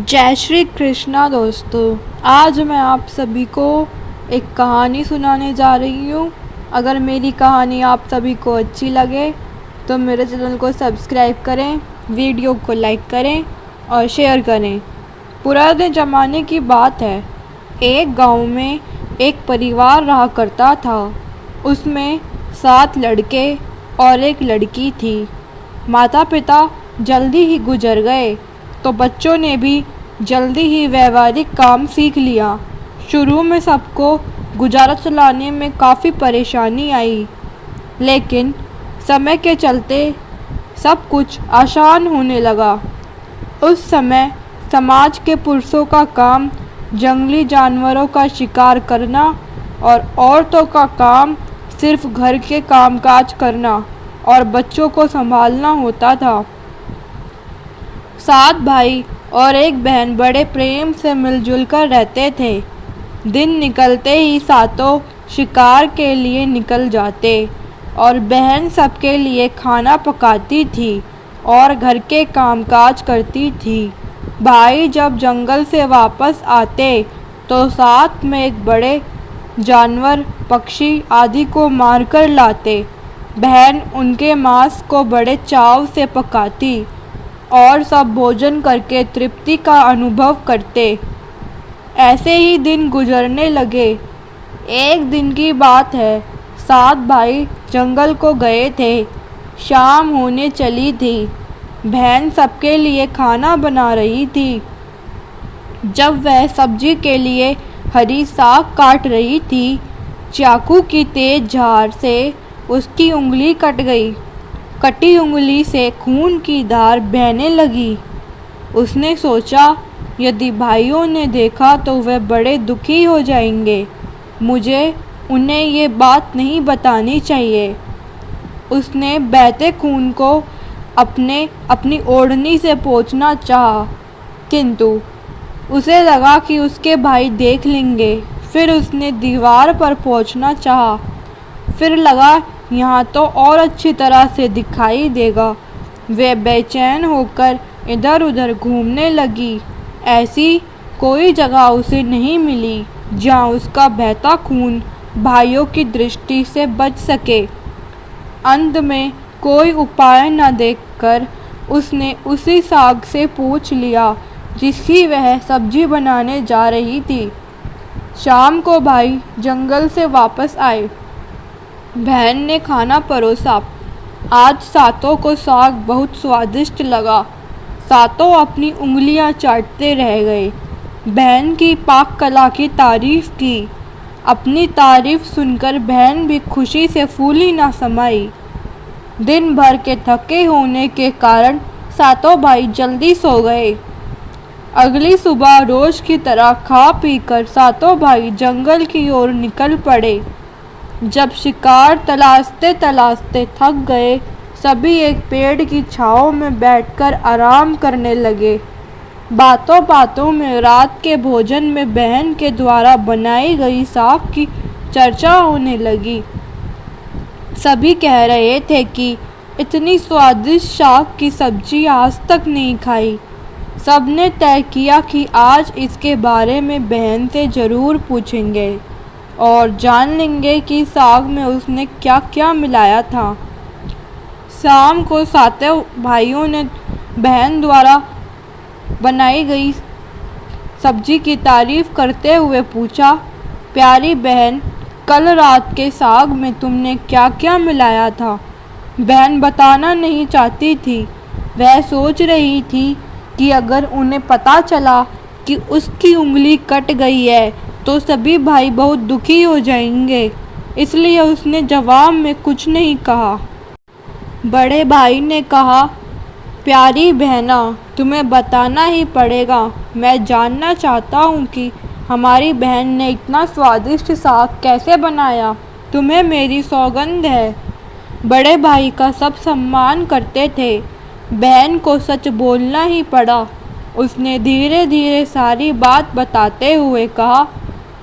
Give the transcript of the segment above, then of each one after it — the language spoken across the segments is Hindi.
जय श्री कृष्णा दोस्तों। आज मैं आप सभी को एक कहानी सुनाने जा रही हूँ। अगर मेरी कहानी आप सभी को अच्छी लगे तो मेरे चैनल को सब्सक्राइब करें, वीडियो को लाइक करें और शेयर करें। पुराने ज़माने की बात है। एक गांव में एक परिवार रहा करता था। उसमें 7 लड़के और एक लड़की थी। माता पिता जल्दी ही गुजर गए तो बच्चों ने भी जल्दी ही व्यावहारिक काम सीख लिया। शुरू में सबको गुजारा चलाने में काफ़ी परेशानी आई, लेकिन समय के चलते सब कुछ आसान होने लगा। उस समय समाज के पुरुषों का काम जंगली जानवरों का शिकार करना और औरतों का काम सिर्फ घर के कामकाज करना और बच्चों को संभालना होता था। 7 भाई और एक बहन बड़े प्रेम से मिलजुल कर रहते थे। दिन निकलते ही सातों शिकार के लिए निकल जाते और बहन सबके लिए खाना पकाती थी और घर के कामकाज करती थी। भाई जब जंगल से वापस आते तो साथ में एक बड़े जानवर, पक्षी आदि को मारकर लाते। बहन उनके मांस को बड़े चाव से पकाती और सब भोजन करके तृप्ति का अनुभव करते। ऐसे ही दिन गुजरने लगे। एक दिन की बात है, 7 भाई जंगल को गए थे। शाम होने चली थी। बहन सबके लिए खाना बना रही थी। जब वह सब्जी के लिए हरी साग काट रही थी, चाकू की तेज धार से उसकी उंगली कट गई। कटी उंगली से खून की धार बहने लगी। उसने सोचा, यदि भाइयों ने देखा तो वे बड़े दुखी हो जाएंगे। मुझे उन्हें ये बात नहीं बतानी चाहिए। उसने बहते खून को अपनी ओढ़नी से पोंछना चाहा, किंतु उसे लगा कि उसके भाई देख लेंगे। फिर उसने दीवार पर पोंछना चाहा, फिर लगा यहाँ तो और अच्छी तरह से दिखाई देगा। वे बेचैन होकर इधर उधर घूमने लगी। ऐसी कोई जगह उसे नहीं मिली जहाँ उसका बहता खून भाइयों की दृष्टि से बच सके। अंत में कोई उपाय न देखकर उसने उसी साग से पूछ लिया जिसकी वह सब्जी बनाने जा रही थी। शाम को भाई जंगल से वापस आए। बहन ने खाना परोसा। आज सातों को साग बहुत स्वादिष्ट लगा। सातों अपनी उंगलियां चाटते रह गए। बहन की पाक कला की तारीफ की। अपनी तारीफ सुनकर बहन भी खुशी से फूली ना समाई। दिन भर के थके होने के कारण सातों भाई जल्दी सो गए। अगली सुबह रोज की तरह खा पीकर सातों भाई जंगल की ओर निकल पड़े। जब शिकार तलाशते तलाशते थक गए, सभी एक पेड़ की छांव में बैठकर आराम करने लगे। बातों बातों में रात के भोजन में बहन के द्वारा बनाई गई साग की चर्चा होने लगी। सभी कह रहे थे कि इतनी स्वादिष्ट साग की सब्जी आज तक नहीं खाई। सबने तय किया कि आज इसके बारे में बहन से ज़रूर पूछेंगे और जान लेंगे कि साग में उसने क्या क्या मिलाया था। शाम को सातों भाइयों ने बहन द्वारा बनाई गई सब्जी की तारीफ करते हुए पूछा, प्यारी बहन, कल रात के साग में तुमने क्या क्या मिलाया था? बहन बताना नहीं चाहती थी। वह सोच रही थी कि अगर उन्हें पता चला कि उसकी उंगली कट गई है तो सभी भाई बहुत दुखी हो जाएंगे, इसलिए उसने जवाब में कुछ नहीं कहा। बड़े भाई ने कहा, प्यारी बहना, तुम्हें बताना ही पड़ेगा। मैं जानना चाहता हूँ कि हमारी बहन ने इतना स्वादिष्ट साग कैसे बनाया। तुम्हें मेरी सौगंध है। बड़े भाई का सब सम्मान करते थे। बहन को सच बोलना ही पड़ा। उसने धीरे धीरे सारी बात बताते हुए कहा,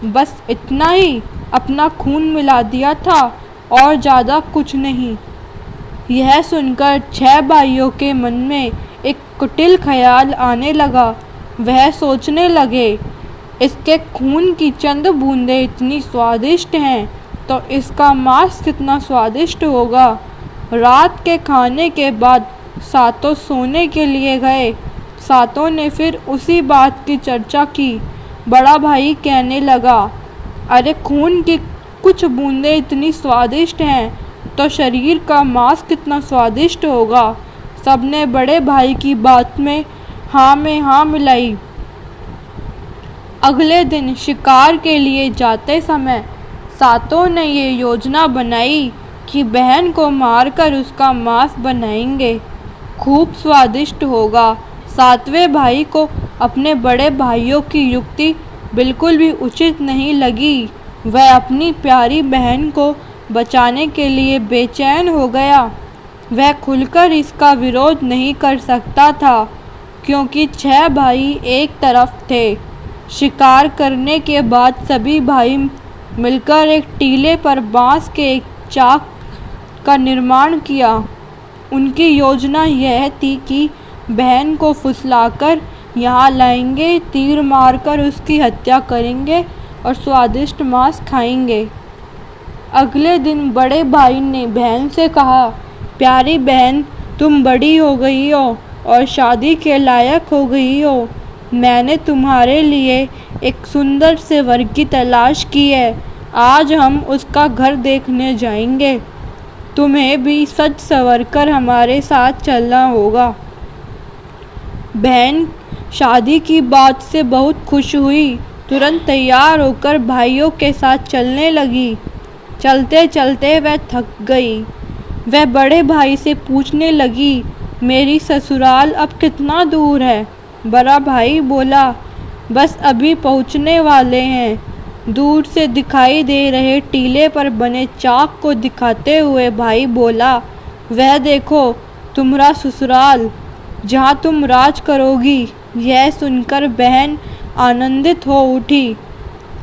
बस इतना ही, अपना खून मिला दिया था और ज़्यादा कुछ नहीं। यह सुनकर 6 भाइयों के मन में एक कुटिल ख्याल आने लगा। वह सोचने लगे, इसके खून की चंद बूंदें इतनी स्वादिष्ट हैं तो इसका मांस कितना स्वादिष्ट होगा। रात के खाने के बाद सातों सोने के लिए गए। सातों ने फिर उसी बात की चर्चा की। बड़ा भाई कहने लगा, अरे खून की कुछ बूंदें इतनी स्वादिष्ट हैं तो शरीर का मांस कितना स्वादिष्ट होगा। सबने बड़े भाई की बात में हाँ मिलाई। अगले दिन शिकार के लिए जाते समय सातों ने ये योजना बनाई कि बहन को मारकर उसका मांस बनाएंगे, खूब स्वादिष्ट होगा। सातवें भाई को अपने बड़े भाइयों की युक्ति बिल्कुल भी उचित नहीं लगी। वह अपनी प्यारी बहन को बचाने के लिए बेचैन हो गया। वह खुलकर इसका विरोध नहीं कर सकता था क्योंकि 6 भाई एक तरफ थे। शिकार करने के बाद सभी भाई मिलकर एक टीले पर बांस के एक चाक का निर्माण किया। उनकी योजना यह थी कि बहन को फुसलाकर यहाँ लाएंगे, तीर मारकर उसकी हत्या करेंगे और स्वादिष्ट मांस खाएंगे। अगले दिन बड़े भाई ने बहन से कहा, प्यारी बहन, तुम बड़ी हो गई हो और शादी के लायक हो गई हो। मैंने तुम्हारे लिए एक सुंदर से वर की तलाश की है। आज हम उसका घर देखने जाएंगे। तुम्हें भी सज संवर कर हमारे साथ चलना होगा। बहन शादी की बात से बहुत खुश हुई। तुरंत तैयार होकर भाइयों के साथ चलने लगी। चलते चलते वह थक गई। वह बड़े भाई से पूछने लगी, मेरी ससुराल अब कितना दूर है? बड़ा भाई बोला, बस अभी पहुंचने वाले हैं। दूर से दिखाई दे रहे टीले पर बने चाक को दिखाते हुए भाई बोला, वह देखो तुम्हारा ससुराल, जहां तुम राज करोगी। यह सुनकर बहन आनंदित हो उठी।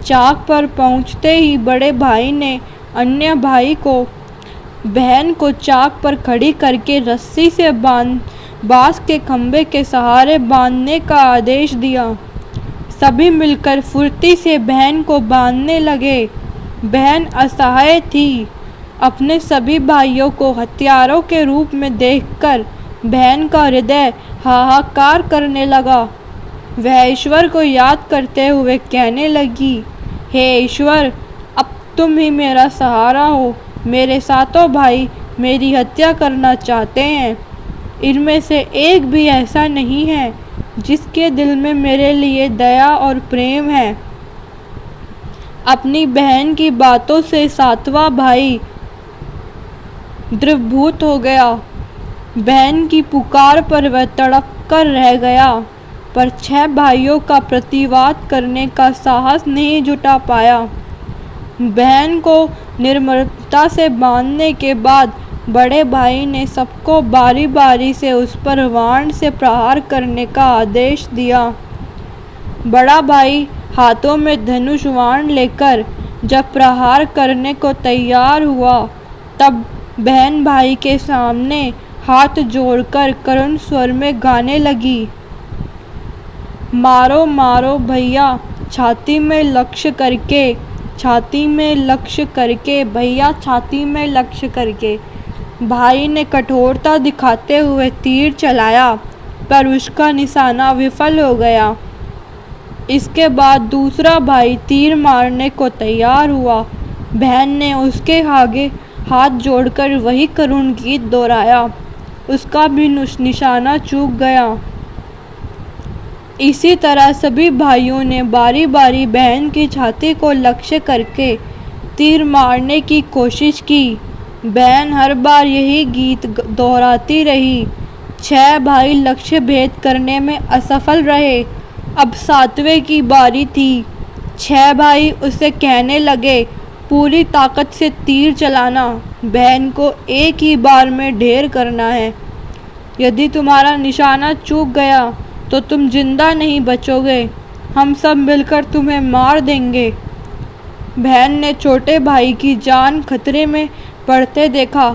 चाक पर पहुंचते ही बड़े भाई ने अन्य भाई को बहन को चाक पर खड़ी करके रस्सी से बांस के खंभे के सहारे बांधने का आदेश दिया। सभी मिलकर फुर्ती से बहन को बांधने लगे। बहन असहाय थी। अपने सभी भाइयों को हथियारों के रूप में देखकर बहन का हृदय हाहाकार करने लगा। वह ईश्वर को याद करते हुए कहने लगी, हे ईश्वर, अब तुम ही मेरा सहारा हो। मेरे सातों भाई मेरी हत्या करना चाहते हैं। इनमें से एक भी ऐसा नहीं है जिसके दिल में मेरे लिए दया और प्रेम है। अपनी बहन की बातों से सातवां भाई द्रवभूत हो गया। बहन की पुकार पर वह तड़प कर रह गया, पर 6 भाइयों का प्रतिवाद करने का साहस नहीं जुटा पाया। बहन को निर्ममता से बांधने के बाद बड़े भाई ने सबको बारी बारी से उस पर बाण से प्रहार करने का आदेश दिया। बड़ा भाई हाथों में धनुष बाण लेकर जब प्रहार करने को तैयार हुआ, तब बहन भाई के सामने हाथ जोड़कर करुण स्वर में गाने लगी, मारो मारो भैया छाती में लक्ष्य करके, छाती में लक्ष्य करके भैया, छाती में लक्ष्य करके। भाई ने कठोरता दिखाते हुए तीर चलाया, पर उसका निशाना विफल हो गया। इसके बाद दूसरा भाई तीर मारने को तैयार हुआ। बहन ने उसके आगे हाथ जोड़कर वही करुण गीत दोहराया। उसका भी निशाना चूक गया। इसी तरह सभी भाइयों ने बारी बारी बहन की छाती को लक्ष्य करके तीर मारने की कोशिश की। बहन हर बार यही गीत दोहराती रही। 6 भाई लक्ष्य भेद करने में असफल रहे। अब 7वें की बारी थी। 6 भाई उसे कहने लगे, पूरी ताकत से तीर चलाना, बहन को एक ही बार में ढेर करना है। यदि तुम्हारा निशाना चूक गया तो तुम जिंदा नहीं बचोगे। हम सब मिलकर तुम्हें मार देंगे। बहन ने छोटे भाई की जान खतरे में पड़ते देखा।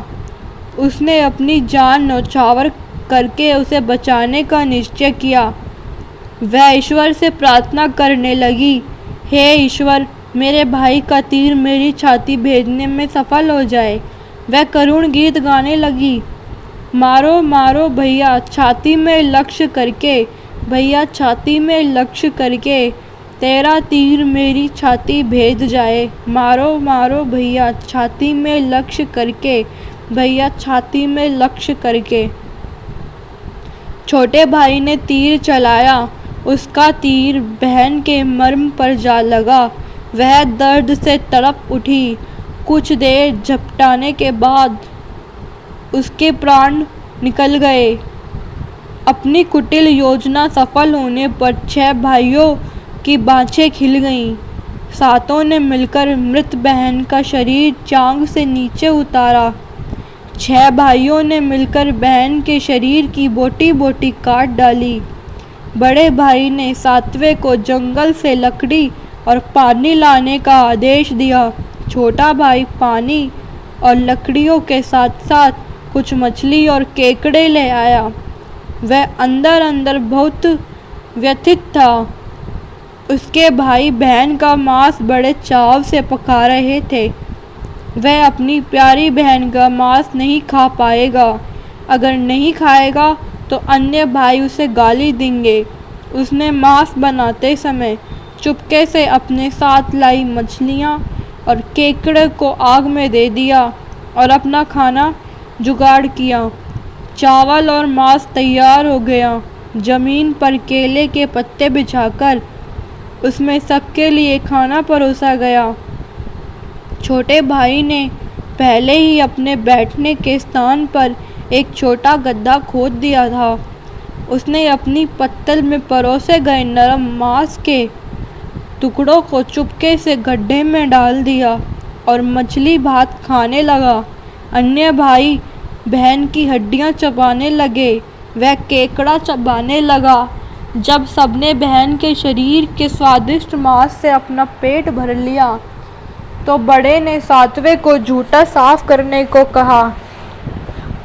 उसने अपनी जान न्यौछावर करके उसे बचाने का निश्चय किया। वह ईश्वर से प्रार्थना करने लगी, हे ईश्वर, मेरे भाई का तीर मेरी छाती भेदने में सफल हो जाए। वह करुण गीत गाने लगी, मारो मारो भैया छाती में लक्ष्य करके, भैया छाती में लक्ष्य करके, तेरा तीर मेरी छाती भेद जाए। मारो मारो भैया छाती में लक्ष्य करके, भैया छाती में लक्ष्य करके। छोटे भाई ने तीर चलाया, उसका तीर बहन के मर्म पर जा लगा। वह दर्द से तड़प उठी। कुछ देर झपटाने के बाद उसके प्राण निकल गए। अपनी कुटिल योजना सफल होने पर 6 भाइयों की बाँछें खिल गईं। सातों ने मिलकर मृत बहन का शरीर चांग से नीचे उतारा। 6 भाइयों ने मिलकर बहन के शरीर की बोटी बोटी काट डाली। बड़े भाई ने 7वें को जंगल से लकड़ी और पानी लाने का आदेश दिया। छोटा भाई पानी और लकड़ियों के साथ साथ कुछ मछली और केकड़े ले आया। वह अंदर अंदर बहुत व्यथित था। उसके भाई बहन का मांस बड़े चाव से पका रहे थे। वह अपनी प्यारी बहन का मांस नहीं खा पाएगा। अगर नहीं खाएगा तो अन्य भाई उसे गाली देंगे। उसने मांस बनाते समय चुपके से अपने साथ लाई मछलियाँ और केकड़े को आग में दे दिया और अपना खाना जुगाड़ किया। चावल और मांस तैयार हो गया। जमीन पर केले के पत्ते बिछाकर उसमें सबके लिए खाना परोसा गया। छोटे भाई ने पहले ही अपने बैठने के स्थान पर एक छोटा गड्ढा खोद दिया था। उसने अपनी पत्तल में परोसे गए नरम मांस के टुकड़ों को चुपके से गड्ढे में डाल दिया और मछली भात खाने लगा। अन्य भाई बहन की हड्डियां चबाने लगे। वह केकड़ा चबाने लगा। जब सबने बहन के शरीर के स्वादिष्ट मांस से अपना पेट भर लिया तो बड़े ने 7वें को जूठा साफ करने को कहा।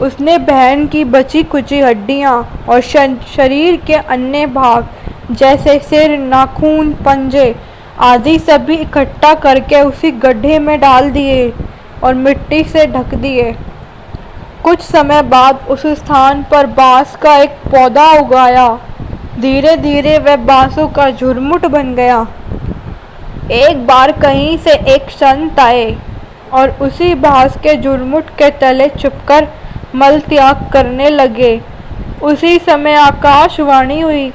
उसने बहन की बची कुची हड्डियां और शरीर के अन्य भाग जैसे सिर, नाखून, पंजे आदि सभी इकट्ठा करके उसी गड्ढे में डाल दिए और मिट्टी से ढक दिए। कुछ समय बाद उस स्थान पर बांस का एक पौधा उगाया। धीरे धीरे वह बांसों का झुरमुट बन गया। एक बार कहीं से एक संत आए और उसी बांस के झुरमुट के तले छुपकर मल त्याग करने लगे। उसी समय आकाशवाणी हुई,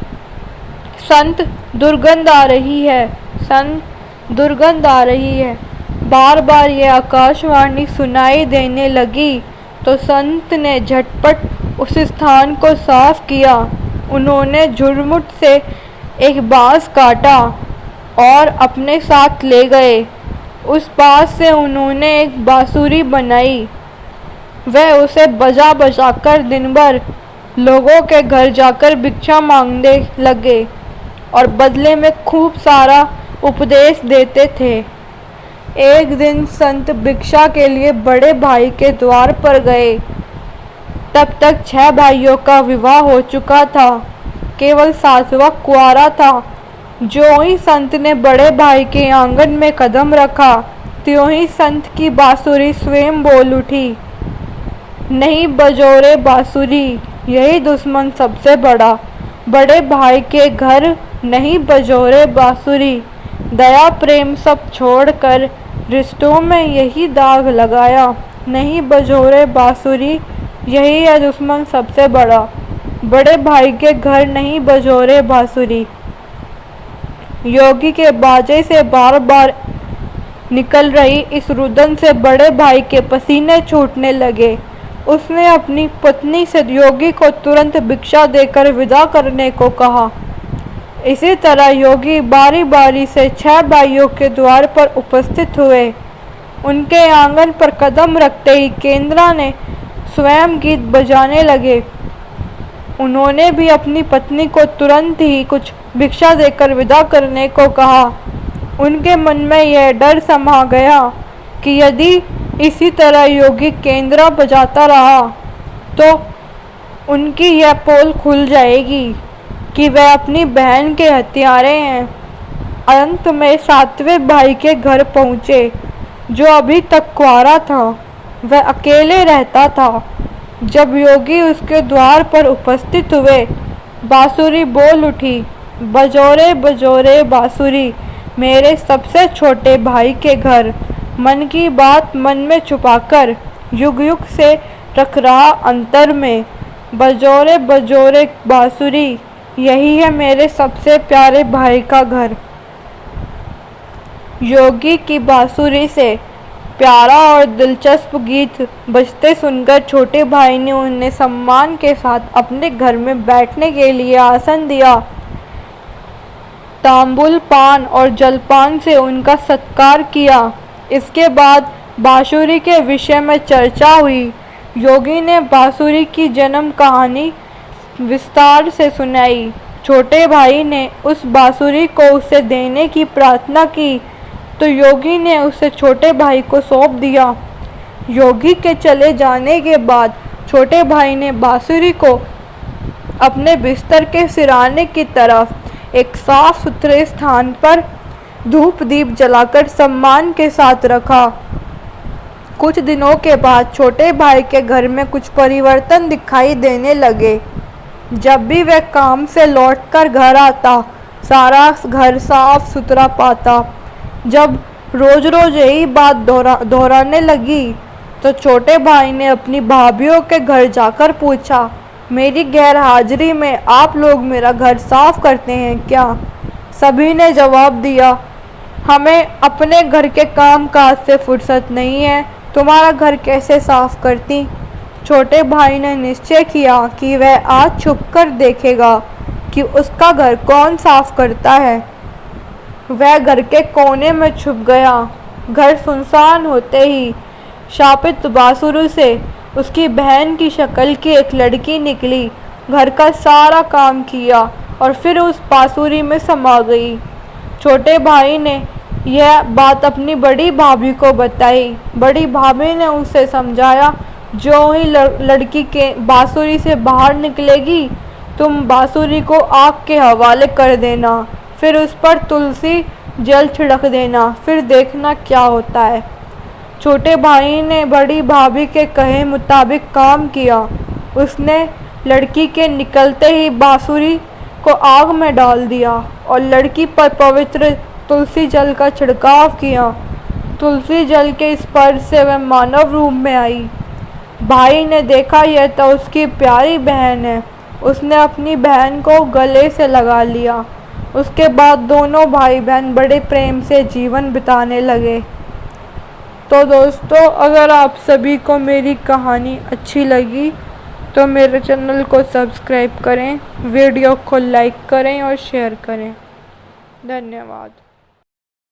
संत दुर्गंध आ रही है, संत दुर्गंध आ रही है। बार बार ये आकाशवाणी सुनाई देने लगी तो संत ने झटपट उस स्थान को साफ किया। उन्होंने झुरमुट से एक बांस काटा और अपने साथ ले गए। उस बांस से उन्होंने एक बांसुरी बनाई। वह उसे बजा बजा कर दिन भर लोगों के घर जाकर भिक्षा मांगने लगे और बदले में खूब सारा उपदेश देते थे। एक दिन संत भिक्षा के लिए बड़े भाई के द्वार पर गए। तब तक 6 भाइयों का विवाह हो चुका था। केवल 7वां कुंवारा था। जो ही संत ने बड़े भाई के आंगन में कदम रखा त्यों ही संत की बांसुरी स्वयं बोल उठी, नहीं बजोरे बांसुरी, यही दुश्मन सबसे बड़ा। बड़े भाई के घर नहीं बजोरे बांसुरी, दया प्रेम सब छोड़कर रिश्तों में यही दाग लगाया। नहीं बजोरे बांसुरी, यही है दुश्मन सबसे बड़ा। बड़े भाई के घर नहीं बजोरे बांसुरी। योगी के बाजे से बार बार निकल रही इस रुदन से बड़े भाई के पसीने छूटने लगे। उसने अपनी पत्नी से योगी को तुरंत भिक्षा देकर विदा करने को कहा। इसी तरह योगी बारी बारी से 6 भाइयों के द्वार पर उपस्थित हुए। उनके आंगन पर कदम रखते ही केंद्रा ने स्वयं गीत बजाने लगे। उन्होंने भी अपनी पत्नी को तुरंत ही कुछ भिक्षा देकर विदा करने को कहा। उनके मन में यह डर समा गया कि यदि इसी तरह योगी केंद्रा बजाता रहा तो उनकी यह पोल खुल जाएगी। कि वह अपनी बहन के हत्यारे हैं। अंत में सातवें भाई के घर पहुँचे, जो अभी तक कुंवारा था। वह अकेले रहता था। जब योगी उसके द्वार पर उपस्थित हुए, बांसुरी बोल उठी, बजोरे बजोरे बांसुरी, मेरे सबसे छोटे भाई के घर। मन की बात मन में छुपाकर युग युग से रख रहा अंतर में। बजोरे बजोरे बांसुरी, यही है मेरे सबसे प्यारे भाई का घर। योगी की बांसुरी से प्यारा और दिलचस्प गीत बजते सुनकर छोटे भाई ने उन्हें सम्मान के साथ अपने घर में बैठने के लिए आसन दिया। तांबुल, पान और जलपान से उनका सत्कार किया। इसके बाद बांसुरी के विषय में चर्चा हुई। योगी ने बांसुरी की जन्म कहानी विस्तार से सुनाई। छोटे भाई ने उस बांसुरी को उसे देने की प्रार्थना की, तो योगी ने उसे छोटे भाई को सौंप दिया। योगी के चले जाने के बाद छोटे भाई ने बांसुरी को अपने बिस्तर के सिराने की तरफ एक साफ सुथरे स्थान पर धूप दीप जलाकर सम्मान के साथ रखा। कुछ दिनों के बाद छोटे भाई के घर में कुछ परिवर्तन दिखाई देने लगे। जब भी वह काम से लौटकर घर आता, सारा घर साफ सुथरा पाता। जब रोज रोज यही बात दोहराने लगी, तो छोटे भाई ने अपनी भाभीयों के घर जाकर पूछा, मेरी गैर हाजिरी में आप लोग मेरा घर साफ करते हैं क्या? सभी ने जवाब दिया, हमें अपने घर के काम काज से फुर्सत नहीं है, तुम्हारा घर कैसे साफ करती? छोटे भाई ने निश्चय किया कि वह आज छुपकर देखेगा कि उसका घर कौन साफ करता है। वह घर के कोने में छुप गया। घर सुनसान होते ही शापित बांसुरी से उसकी बहन की शक्ल की एक लड़की निकली, घर का सारा काम किया और फिर उस बांसुरी में समा गई। छोटे भाई ने यह बात अपनी बड़ी भाभी को बताई। बड़ी भाभी ने उसे समझाया, जो ही लड़की के बांसुरी से बाहर निकलेगी, तुम बांसुरी को आग के हवाले कर देना, फिर उस पर तुलसी जल छिड़क देना, फिर देखना क्या होता है। छोटे भाई ने बड़ी भाभी के कहे मुताबिक काम किया। उसने लड़की के निकलते ही बांसुरी को आग में डाल दिया और लड़की पर पवित्र तुलसी जल का छिड़काव किया। तुलसी जल के स्पर्श से वह मानव रूप में आई। भाई ने देखा यह तो उसकी प्यारी बहन है। उसने अपनी बहन को गले से लगा लिया। उसके बाद दोनों भाई बहन बड़े प्रेम से जीवन बिताने लगे। तो दोस्तों, अगर आप सभी को मेरी कहानी अच्छी लगी तो मेरे चैनल को सब्सक्राइब करें, वीडियो को लाइक करें और शेयर करें। धन्यवाद।